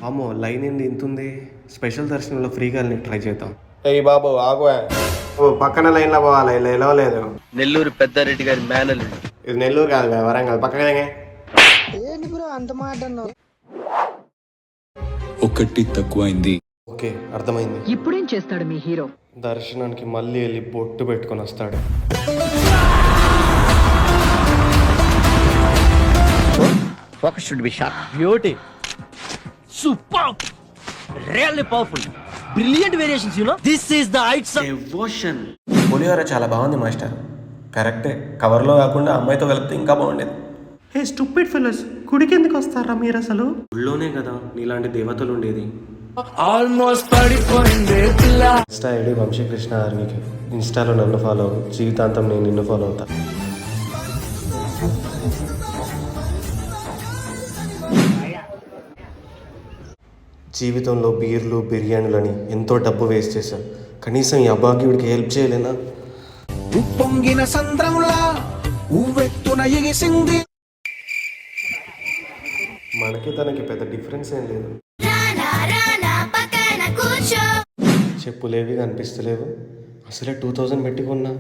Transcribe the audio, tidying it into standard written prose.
అమ్మో లైన్ ఏంది ఇంతుంది. స్పెషల్ దర్శనంలో ఫ్రీగా ట్రై చేద్దాం. ఏయ్ బాబు ఆగువా. ఓ పక్కన లైన్లో పోవాలి, ఇలా ఎలవలేదు. నెల్లూరు పెద్దారెడ్డి గారి మేనలు. ఇది నెల్లూరు కాదు, వరంగల్ పక్కనే. ఏంటి బ్రో అంత మాట అన్నావు? ఒకటి తక్కువైంది. ఓకే అర్థమైంది. ఇప్పుడేం చేస్తాడు మీ హీరో? దర్శనానికి మళ్ళీ వెళ్ళి బొట్టు పెట్టుకొని వస్తాడు. Focus should be sharp. Beauty. Superb. Really powerful. Brilliant variations, you know. This is the heights of devotion. పులిహోర చాలా బాగుంది మాస్టర్. కరెక్టే, కవర్లో కాకుండా అమ్మాయితో కలిపితే ఇంకా బాగుండేది. హే స్టూపిడ్ ఫెలోస్, గుడికి ఎందుకు వస్తారా మీరు అసలు? గుళ్ళోనే కదా నీలాంటి దేవతలు ఉండేది. almost పడిపోయింది పిల్ల. ఇన్స్టా ఐడి వంశీకృష్ణ ఆర్మీకి. ఇన్స్టాలో నన్ను ఫాలో అవ్వు, జీవితాంతం నేను నిన్ను ఫాలో అవుతా. జీవితంలో బీర్లు బిర్యానీలని ఎంతో డబ్బు వేస్ట్ చేశా. కనీసం ఈ అభాగ్యుడికి హెల్ప్ చేయలేనా? ఉప్పొంగిన సంద్రంలా ఉవ్వెత్తున ఎగిసింది. మనకి తనకి పెద్ద డిఫరెన్స్ ఏం లేదు. చెప్పులేవి కనిపిస్తలేవు. అసలే 2000 పెట్టి కొన్నా.